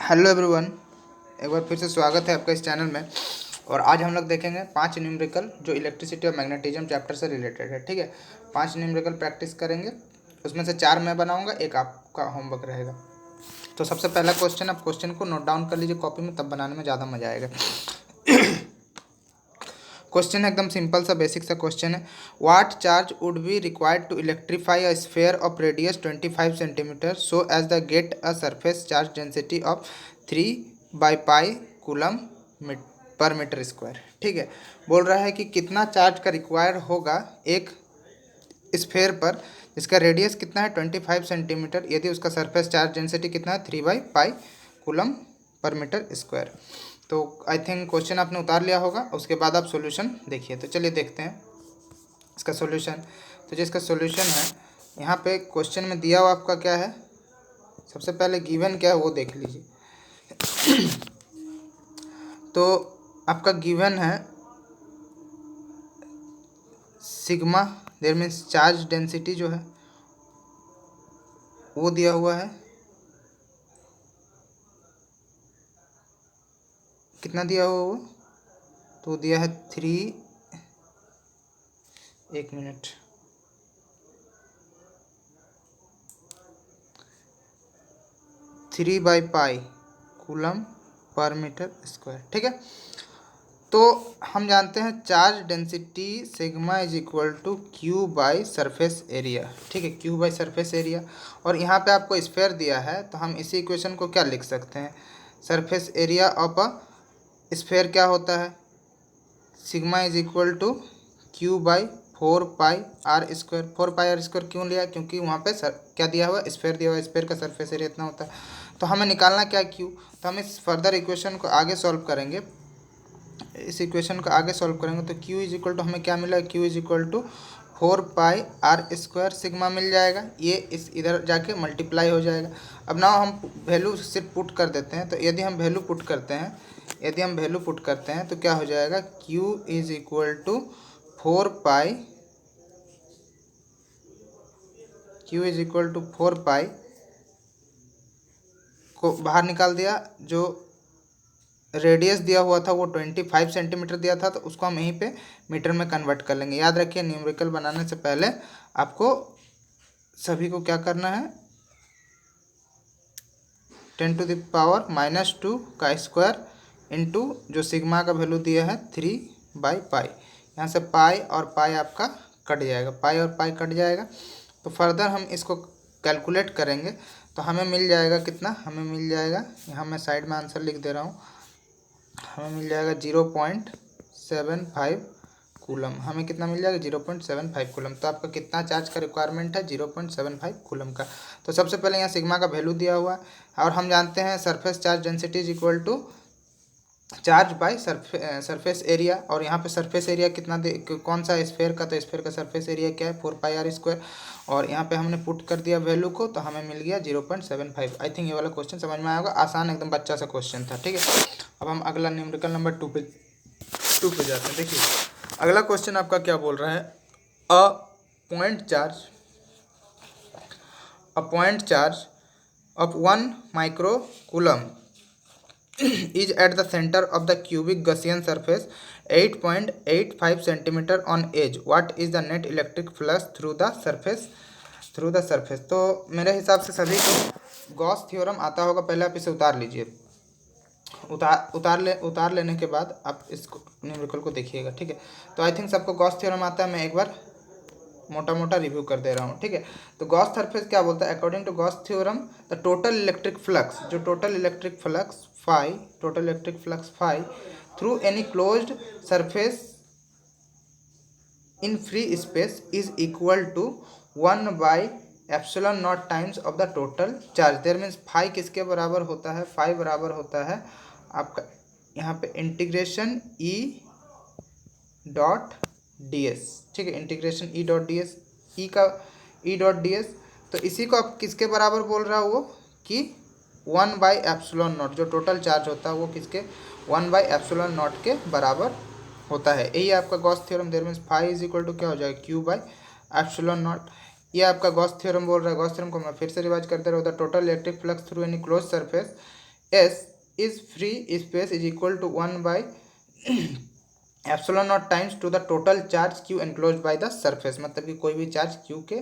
Hello everyone, एक बार फिर से स्वागत है आपका इस चैनल में। और आज हम लोग देखेंगे 5 न्यूमेरिकल जो इलेक्ट्रिसिटी और मैग्नेटिज्म चैप्टर से रिलेटेड है। ठीक है, 5 न्यूमेरिकल प्रैक्टिस करेंगे, उसमें से 4 मैं बनाऊंगा, एक आपका होमवर्क रहेगा। तो सबसे पहला क्वेश्चन, आप क्वेश्चन को नोट डाउन कर लीजिए कॉपी में, तब बनाने में ज़्यादा मजा आएगा। क्वेश्चन एकदम सिंपल सा बेसिक सा क्वेश्चन है। What charge would be required to electrify a sphere of radius 25 centimetre so as the get a surface charge density of 3/π coulomb per metre square. ठीक है, बोल रहा है कि कितना चार्ज का रिक्वायर होगा एक स्फेयर पर जिसका रेडियस कितना है 25 सेंटीमीटर, यदि उसका सरफेस चार्ज डेंसिटी कितना है 3/π कूलम पर मीटर स्क्वायर। तो आई थिंक क्वेश्चन आपने उतार लिया होगा, उसके बाद आप सॉल्यूशन देखिए। तो चलिए देखते हैं इसका सॉल्यूशन। तो जो इसका सॉल्यूशन है, यहाँ पे क्वेश्चन में दिया हुआ आपका क्या है, सबसे पहले गिवन क्या है वो देख लीजिए। तो आपका गिवन है sigma, there means charge density जो है वो दिया हुआ है, कितना दिया हुआ वो, तो दिया है 3/π कूलम पर मीटर स्क्वायर। ठीक है, तो हम जानते हैं charge density sigma is equal to q by surface area. ठीक है, क्यू बाई सरफेस एरिया। और यहाँ पे आपको स्फेयर दिया है, तो हम इसी इक्वेशन को क्या लिख सकते हैं, surface area of a sphere क्या होता है, sigma is equal to q by 4πr²। 4πr² क्यों लिया, क्योंकि वहाँ पे क्या दिया हुआ, स्फेयर दिया हुआ, स्फेयर का सरफेस एरिया इतना होता है। तो हमें निकालना क्या क्यू, तो हम इस फर्दर इक्वेशन को आगे सॉल्व करेंगे, इस इक्वेशन को आगे सॉल्व करेंगे तो q इज इक्वल टू हमें क्या मिला, q is equal to 4πr² sigma मिल जाएगा। ये इस इधर जाके मल्टीप्लाई हो जाएगा। अब ना हम वैल्यू सिर्फ पुट कर देते हैं, तो यदि हम वैल्यू पुट करते हैं, तो क्या हो जाएगा, q is equal to 4π, q is equal to 4π को बाहर निकाल दिया, जो रेडियस दिया हुआ था वो 25 सेंटीमीटर दिया था, तो उसको हम यहीं पे मीटर में कन्वर्ट कर लेंगे। याद रखिए, न्यूमेरिकल बनाने से पहले आपको सभी को क्या करना है, 10⁻⁻² का स्क्वायर इंटू जो सिग्मा का वैल्यू दिया है 3/π। यहाँ से पाई और पाई आपका कट जाएगा, पाई और पाई कट जाएगा। तो फर्दर हम इसको कैलकुलेट करेंगे तो हमें मिल जाएगा कितना, हमें मिल जाएगा, यहाँ मैं साइड में आंसर लिख दे रहा हूँ, हमें मिल जाएगा 0.75 कूलम। हमें कितना मिल जाएगा, 0.75 कूलम। तो आपका कितना चार्ज का रिक्वायरमेंट है, 0.75 कूलम का। तो सबसे पहले यहाँ सिग्मा का वैल्यू दिया हुआ है, और हम जानते हैं surface charge density is equal to charge by surface area. और यहाँ पे सरफेस एरिया कितना कौन सा स्फेयर का, तो स्फेयर का सरफेस एरिया क्या है 4πr²। और यहाँ पे हमने पुट कर दिया वैल्यू को, तो हमें मिल गया 0.75। आई थिंक ये वाला क्वेश्चन समझ में आएगा, आसान एकदम बच्चा सा क्वेश्चन था। ठीक है, अब हम अगला न्यूमेरिकल नंबर 2 पे जाते हैं। देखिए अगला क्वेश्चन आपका क्या बोल रहा है, a point charge of 1 micro coulomb is at the center of the cubic Gaussian surface 8.85 centimeter on edge. What is the net electric flux through the surface? तो मेरे हिसाब से सभी को गॉस थ्योरम आता होगा, पहले आप इसे उतार लीजिए। उतार लेने के बाद आप इस न्यूमेरिकल को देखिएगा। ठीक है, तो आई थिंक सबको गॉस थ्योरम आता है, मैं एक बार मोटा मोटा रिव्यू कर दे रहा हूँ। ठीक है, तो गॉस सरफेस क्या बोलता है, according to Gauss theorem the total electric flux, जो total electric flux phi through any closed surface in free space is equal to 1/ε0 times of the total charge. There means phi किसके बराबर होता है, phi बराबर होता है आपका यहाँ पे इंटीग्रेशन E.ds। ठीक है, इंटीग्रेशन E.ds, E.ds। तो इसी को आप किसके बराबर बोल रहा है वो, कि 1/ε0 जो टोटल चार्ज होता है वो किसके 1/ε0 के बराबर होता है। यही आपका Gauss theorem. There means phi is equal to क्या हो जाएगा, Q/ε0। ये आपका गॉस थ्योरम बोल रहा है। गॉस थ्योरम को मैं फिर से रिवाइज कर दे रहा हूँ, the total electric flux through any close surface S is free space is equal to 1/ε0 times to the total charge Q enclose by the surface. मतलब कि कोई भी चार्ज क्यू के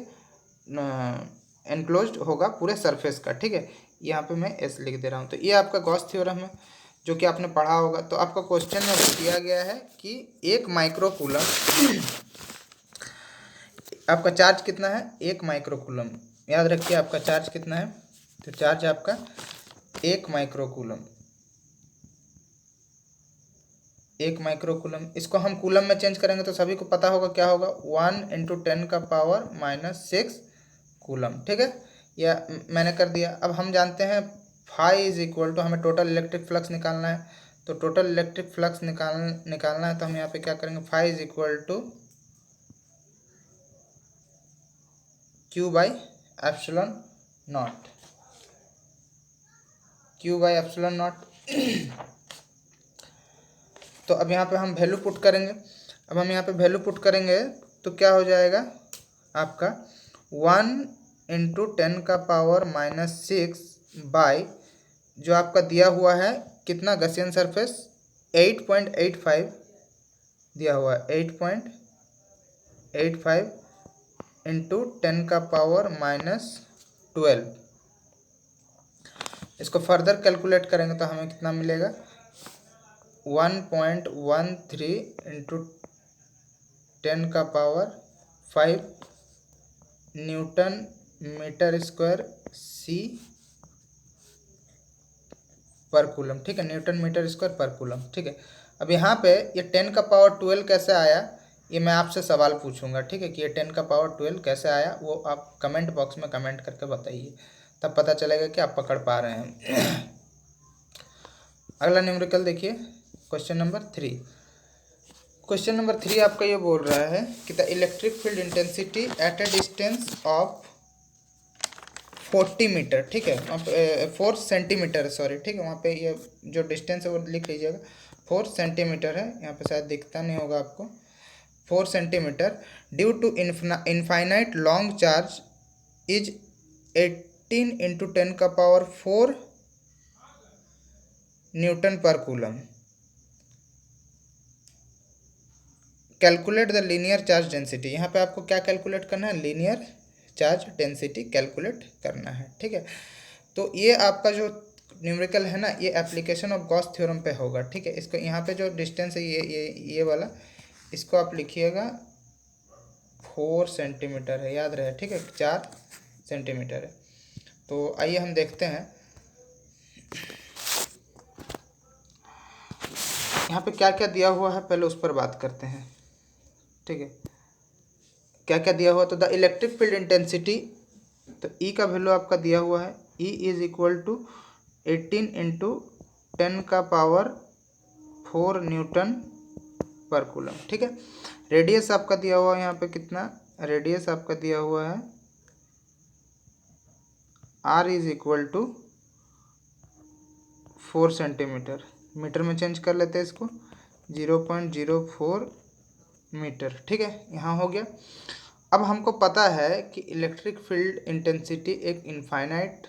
एनक्लोज होगा पूरे सरफेस का, ठीक है। यहाँ पे मैं एस लिख दे रहा हूँ। तो ये आपका गॉस थ्योरम है जो कि आपने पढ़ा होगा। तो आपका क्वेश्चन में दिया गया है कि 1 माइक्रो कूलम आपका चार्ज कितना है, 1 माइक्रो कूलम। याद रखिए आपका चार्ज कितना है, तो चार्ज आपका 1 माइक्रो कूलम। 1 माइक्रो कूलम, इसको हम कूलम में चेंज करेंगे तो सभी को पता होगा क्या होगा, 1 × 10⁻⁶ कूलम, ठीक है। या मैंने कर दिया। अब हम जानते हैं फाई इज इक्वल टू, हमें टोटल इलेक्ट्रिक फ्लक्स निकालना है। तो टोटल इलेक्ट्रिक फ्लक्स निकालना है तो हम यहाँ पे क्या करेंगे, phi is equal to Q/ε0, Q/ε0। तो अब यहाँ पे हम वैल्यू पुट करेंगे। अब हम यहाँ पे वैल्यू पुट करेंगे तो क्या हो जाएगा आपका 1 × 10⁻⁶ बाई जो आपका दिया हुआ है कितना, गसियन सरफेस 8.85 दिया हुआ है, 8.85 × 10⁻⁻12। इसको फर्दर कैलकुलेट करेंगे तो हमें कितना मिलेगा, 1.13 × 10⁻⁵ न्यूटन मीटर स्क्वायर सी पर कूलम, ठीक है, न्यूटन मीटर स्क्वायर पर कूलम, ठीक है। अब यहाँ पे ये 10⁻12 कैसे आया, ये मैं आपसे सवाल पूछूंगा, ठीक है, कि ये 10⁻12 कैसे आया, वो आप कमेंट बॉक्स में कमेंट करके बताइए, तब पता चलेगा कि आप पकड़ पा रहे हैं। अगला न्यूमेरिकल देखिए, क्वेश्चन नंबर 3। क्वेश्चन नंबर 3 आपका ये बोल रहा है कि the electric field intensity at a distance of 40 metre, ठीक है, 4 सेंटीमीटर, सॉरी, ठीक है, वहाँ पे ये जो डिस्टेंस है वो लिख लीजिएगा, 4 सेंटीमीटर है, यहाँ पे शायद दिखता नहीं होगा आपको, 4 centimetre, due to infinite long charge is 18 × 10⁻⁴ newton per coulomb. Calculate the linear charge density. यहाँ पे आपको क्या कैलकुलेट करना है, लीनियर चार्ज डेंसिटी कैलकुलेट करना है, ठीक है। तो ये आपका जो न्यूमेरिकल है ना, ये एप्लीकेशन ऑफ गॉस थ्योरम पे होगा, ठीक है। इसको यहाँ पे जो डिस्टेंस है ये वाला, इसको आप लिखिएगा 4 सेंटीमीटर है, याद रहे, ठीक है, 4 सेंटीमीटर है। तो आइए हम देखते हैं यहाँ पे क्या क्या दिया हुआ है, पहले उस पर बात करते हैं, ठीक है। क्या क्या दिया हुआ, तो द इलेक्ट्रिक फील्ड इंटेंसिटी, तो ई का वैल्यू आपका दिया हुआ है, E is equal to 18 × 10⁻⁴ newton per coulomb, ठीक है। रेडियस आपका दिया हुआ है यहाँ पे कितना, रेडियस आपका दिया हुआ है R is equal to 4 centimetre, metre में चेंज कर लेते हैं इसको, 0.04 मीटर, ठीक है, यहाँ हो गया। अब हमको पता है कि इलेक्ट्रिक फील्ड इंटेंसिटी एक इनफाइनाइट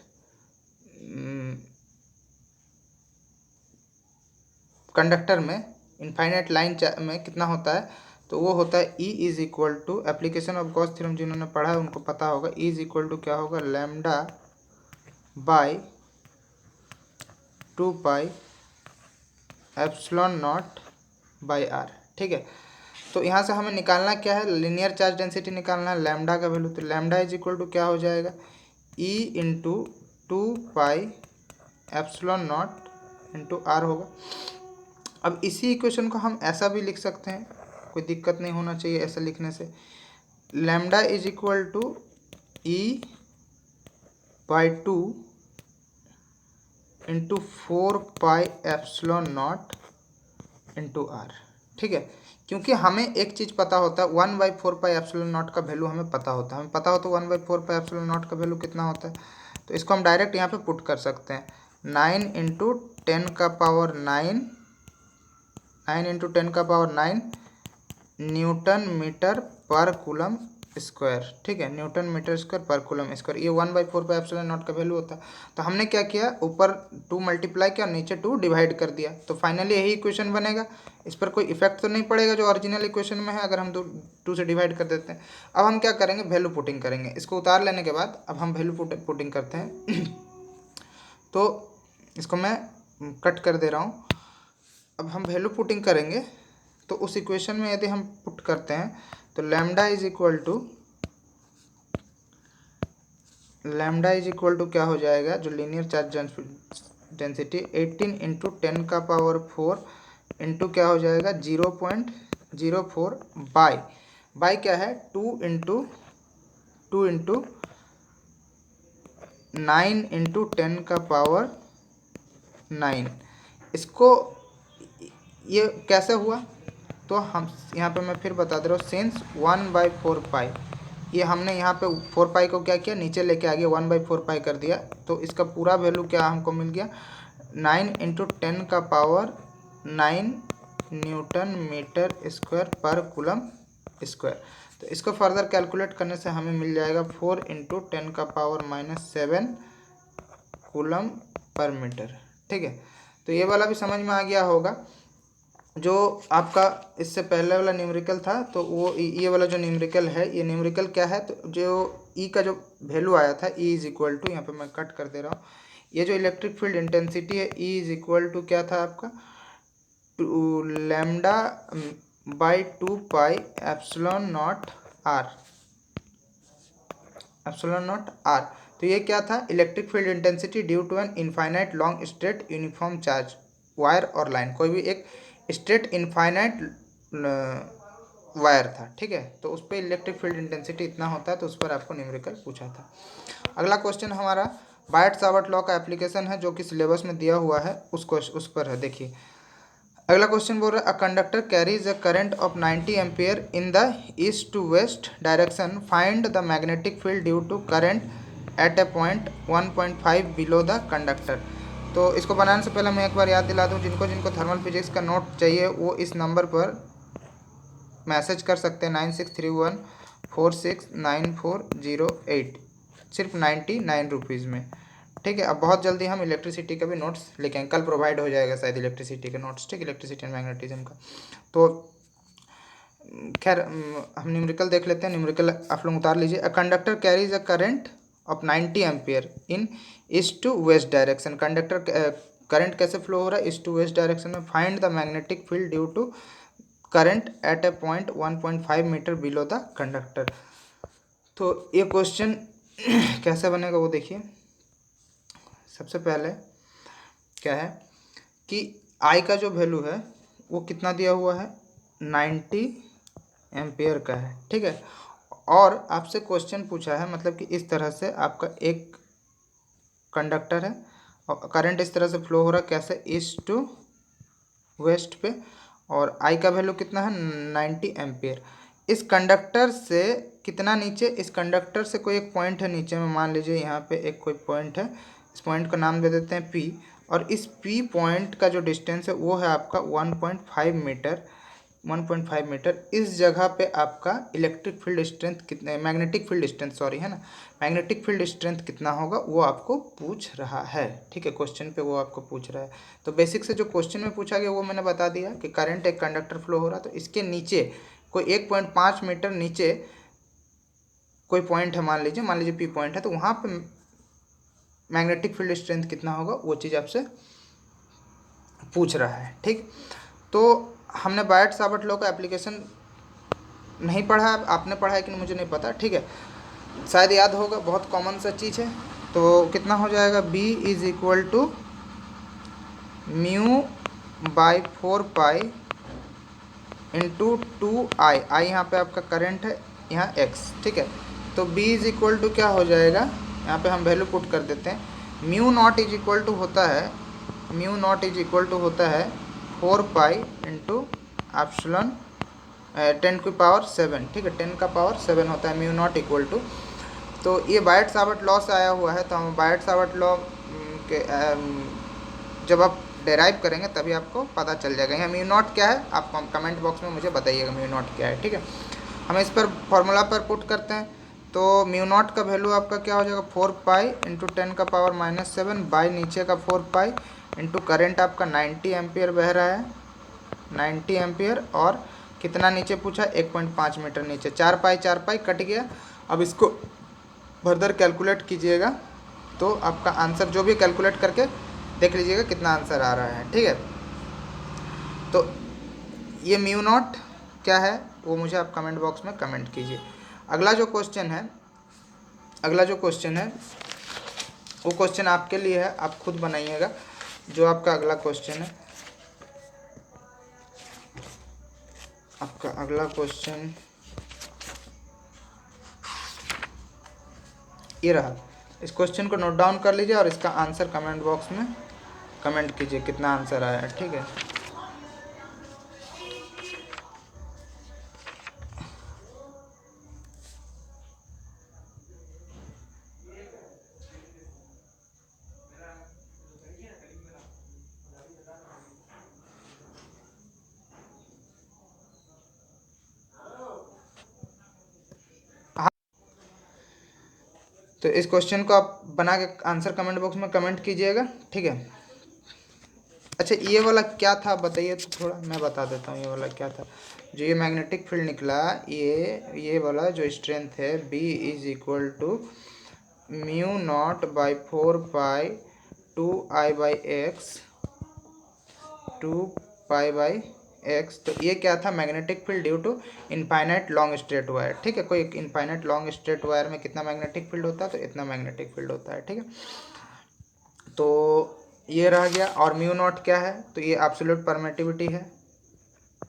कंडक्टर में, इनफाइनाइट लाइन में कितना होता है, तो वो होता है E is equal to, application of Gauss theorem जिन्होंने पढ़ा है उनको पता होगा, E इज इक्वल टू क्या होगा, λ/2πε0/r, ठीक है। तो यहाँ से हमें निकालना क्या है, लीनियर चार्ज डेंसिटी निकालना है, लैम्डा का वैल्यू, तो लैम्डा इज इक्वल टू क्या हो जाएगा, E × 2πε0 × r होगा। अब इसी इक्वेशन को हम ऐसा भी लिख सकते हैं, कोई दिक्कत नहीं होना चाहिए ऐसा लिखने से, lambda is equal to E/2 × 4πε0 × r, ठीक है। क्योंकि हमें एक चीज़ पता होता है, 1/4πε0 का वैल्यू हमें पता होता है, 1/4πε0 का वैल्यू कितना होता है, तो इसको हम डायरेक्ट यहाँ पे पुट कर सकते हैं, 9 × 10⁹ न्यूटन मीटर पर कूलम स्क्वायर, ठीक है, न्यूटन मीटर स्क्वायर पर कूलम स्क्वायर। ये 1/4 एप्सिलॉन नॉट का वैल्यू होता है। तो हमने क्या किया, ऊपर 2 मल्टीप्लाई किया और नीचे 2 डिवाइड कर दिया, तो फाइनली यही इक्वेशन बनेगा। इस पर कोई इफेक्ट तो नहीं पड़ेगा जो ओरिजिनल इक्वेशन में है, अगर हम 2 से डिवाइड कर देते हैं। अब हम क्या करेंगे, वैल्यू पुटिंग करेंगे। इसको उतार लेने के बाद अब हम वैल्यू पुटिंग करते हैं। तो इसको मैं कट कर दे रहा हूँ। अब हम वैल्यू पुटिंग करेंगे, तो उस इक्वेशन में यदि हम पुट करते हैं तो लैम्डा इज इक्वल टू क्या हो जाएगा, जो linear charge density 18 into 10⁴ into क्या हो जाएगा 0.04 बाई क्या है 2 इंटू 9 इंटू 10⁹ इसको ये कैसे हुआ, तो हम यहाँ पे मैं फिर बता दे रहा हूँ, सिंस 1/4 पाई, ये हमने यहाँ पे 4 पाई को क्या किया, नीचे लेके आ गया, 1/4 पाई कर दिया। तो इसका पूरा वैल्यू क्या हमको मिल गया, 9 इंटू 10⁹ न्यूटन मीटर स्क्वायर पर कूलम स्क्वायर। तो इसको फर्दर कैलकुलेट करने से हमें मिल जाएगा 4 इंटू 10⁻⁷ कूलम पर मीटर, ठीक है। तो ये वाला भी समझ में आ गया होगा। जो आपका इससे पहले वाला न्यूमेरिकल था, तो वो ये वाला जो न्यूमेरिकल है, ये न्यूमेरिकल क्या है, तो जो ई का जो वैल्यू आया था, ई इज इक्वल टू, यहाँ पे मैं कट कर दे रहा हूँ, ये जो इलेक्ट्रिक फील्ड इंटेंसिटी है, ई इज इक्वल टू क्या था आपका, λ/2 पाई एप्सिलॉन नॉट आर। तो ये क्या था, electric field intensity due to an infinite long straight uniform charge wire और लाइन, कोई भी एक स्ट्रेट इनफाइनाइट वायर था, ठीक है। तो उस पर इलेक्ट्रिक फील्ड इंटेंसिटी इतना होता है, तो उस पर आपको न्यूमेरिकल पूछा था। अगला क्वेश्चन हमारा बायट-सावर्ट लॉ का एप्लीकेशन है, जो कि सिलेबस में दिया हुआ है, उस पर है। देखिए अगला क्वेश्चन बोल रहा है, a conductor carries a current of 90 ampere in the east to west direction, find the magnetic field due to current at a point 1.5 below the conductor. तो इसको बनाने से पहले मैं एक बार याद दिला दूं, जिनको थर्मल फिजिक्स का नोट चाहिए वो इस नंबर पर मैसेज कर सकते हैं, 9631469408, सिर्फ 99 रुपीज़ में, ठीक है। अब बहुत जल्दी हम इलेक्ट्रिसिटी का भी नोट्स लेके आएंगे, कल प्रोवाइड हो जाएगा शायद इलेक्ट्रिसिटी का नोट्स, ठीक, इलेक्ट्रिसिटी एंड मैग्नेटिज्म का। तो खैर हम न्यूमेरिकल देख लेते हैं। न्यूमेरिकल आप लोग उतार लीजिए। A conductor carries a current of 90 ampere in east to west direction. Conductor current कैसे फ्लो हो रहा है, ईस्ट टू वेस्ट डायरेक्शन में। Find the magnetic field due to current at a point 1.5 metre below the conductor. तो ये question कैसे बनेगा वो देखिए। सबसे पहले क्या है कि आई का जो वैल्यू है वो कितना दिया हुआ है, 90 एम्पियर का है, ठीक है। और आपसे क्वेश्चन पूछा है, मतलब कि इस तरह से आपका एक कंडक्टर है और करंट इस तरह से फ्लो हो रहा है, कैसे, ईस्ट टू वेस्ट पे, और आई का वैल्यू कितना है, 90 एम्पियर। इस कंडक्टर से कितना नीचे, इस कंडक्टर से कोई एक पॉइंट है नीचे में, मान लीजिए यहाँ पे एक कोई पॉइंट है, इस पॉइंट का नाम दे देते हैं P, और इस P पॉइंट का जो डिस्टेंस है वो है आपका 1.5 मीटर। 1.5 मीटर इस जगह पे आपका इलेक्ट्रिक फील्ड स्ट्रेंथ कितने, मैग्नेटिक फील्ड स्ट्रेंथ सॉरी है ना, मैग्नेटिक फील्ड स्ट्रेंथ कितना होगा वो आपको पूछ रहा है, ठीक है। क्वेश्चन पे वो आपको पूछ रहा है। तो बेसिक से जो क्वेश्चन में पूछा गया वो मैंने बता दिया कि करंट एक कंडक्टर फ्लो हो रहा, तो इसके नीचे कोई 1.5 मीटर नीचे कोई पॉइंट है, मान लीजिए P पॉइंट है, तो वहाँ पे मैग्नेटिक फील्ड स्ट्रेंथ कितना होगा वो चीज़ आपसे पूछ रहा है, ठीक। तो हमने बायट-सावर्ट लॉ का एप्लीकेशन नहीं पढ़ा, आपने पढ़ा है कि नहीं मुझे नहीं पता, ठीक है, शायद याद होगा, बहुत कॉमन सा चीज़ है। तो कितना हो जाएगा, B is equal to μ/4 pi into 2I, I यहाँ पे आपका करंट है, यहाँ X, ठीक है। तो B इज इक्वल टू क्या हो जाएगा, यहाँ पे हम वैल्यू पुट कर देते हैं। μ0 इज इक्वल टू होता है 4 पाई इंटू एप्सिलॉन 10⁷, ठीक है, 10⁷ होता है μ0 इक्वल टू। तो ये बायट-सावर्ट लॉ से आया हुआ है, तो हम बायट-सावर्ट लॉ के जब आप डेराइव करेंगे तभी आपको पता चल जाएगा। यहाँ μ0 क्या है, आप कमेंट बॉक्स में मुझे बताइएगा μ0 क्या है, ठीक है। हम इस पर फॉर्मूला पर पुट करते हैं तो म्यू नॉट का वैल्यू आपका क्या हो जाएगा 4 पाई इंटू 10⁻⁻7 बाई नीचे का 4 पाई इंटू करेंट आपका 90 एम्पियर बह रहा है 90 एम्पियर और कितना नीचे पूछा 1.5 मीटर नीचे 4 पाई कट गया। अब इसको फर्दर कैलकुलेट कीजिएगा तो आपका आंसर जो भी कैलकुलेट करके देख लीजिएगा कितना आंसर आ रहा है। ठीक है, तो ये म्यू नॉट क्या है वो मुझे आप कमेंट बॉक्स में कमेंट कीजिए। अगला जो क्वेश्चन है वो क्वेश्चन आपके लिए है, आप खुद बनाइएगा। जो आपका अगला क्वेश्चन है, आपका अगला क्वेश्चन ये रहा। इस क्वेश्चन को नोट डाउन कर लीजिए और इसका आंसर कमेंट बॉक्स में कमेंट कीजिए कितना आंसर आया है। ठीक है, तो इस क्वेश्चन को आप बना के आंसर कमेंट बॉक्स में कमेंट कीजिएगा। ठीक है, अच्छा ये वाला क्या था बताइए तो थोड़ा मैं बता देता हूँ। ये वाला क्या था, जो ये मैग्नेटिक फील्ड निकला, ये वाला जो स्ट्रेंथ है B is equal to mu naught by 4 pi 2I/x 2 पाई/x। तो ये क्या था, magnetic field due to infinite long straight wire. ठीक है, कोई इनफाइनाइट लॉन्ग स्ट्रेट वायर में कितना मैग्नेटिक फील्ड होता है, तो इतना मैग्नेटिक फील्ड होता है। ठीक है, तो ये रह गया। और म्यू नॉट क्या है, तो ये एब्सोल्यूट परमिटिविटी है।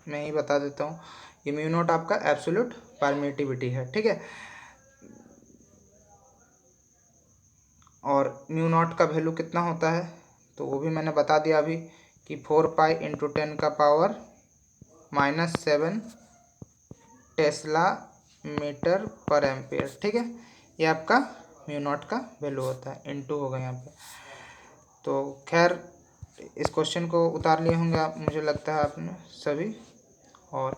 मैं ही बता देता हूँ, ये म्यू नॉट आपका एब्सोल्यूट परमिटिविटी है। ठीक है, और म्यू नॉट का वैल्यू कितना होता है तो वो भी मैंने बता दिया अभी कि 4 पाई इंटू 10⁻⁻7 टेस्ला मीटर पर एम्पियर। ठीक है, ये आपका म्यू नॉट का वैल्यू होता है, इनटू होगा यहाँ पे। तो खैर इस क्वेश्चन को उतार लिए होंगे आप, मुझे लगता है आपने सभी। और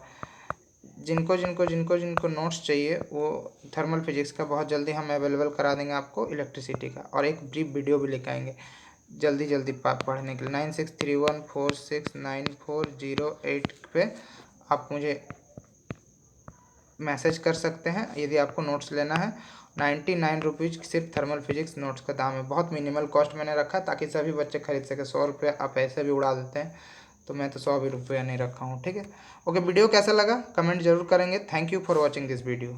जिनको नोट्स चाहिए वो थर्मल फिजिक्स का बहुत जल्दी हम अवेलेबल करा देंगे आपको, इलेक्ट्रिसिटी का, और एक ब्रीफ वीडियो भी लेकर आएंगे जल्दी पढ़ने के लिए। 9631469408 पे आप मुझे मैसेज कर सकते हैं यदि आपको नोट्स लेना है। 99 रुपीज़ सिर्फ थर्मल फिजिक्स नोट्स का दाम है, बहुत मिनिमल कॉस्ट मैंने रखा ताकि सभी बच्चे खरीद सके। 100 रुपये आप ऐसे भी उड़ा देते हैं, तो मैं तो 100 भी रुपया नहीं रखा हूँ। ठीक है, ओके, वीडियो कैसा लगा कमेंट जरूर करेंगे। Thank you for watching this video.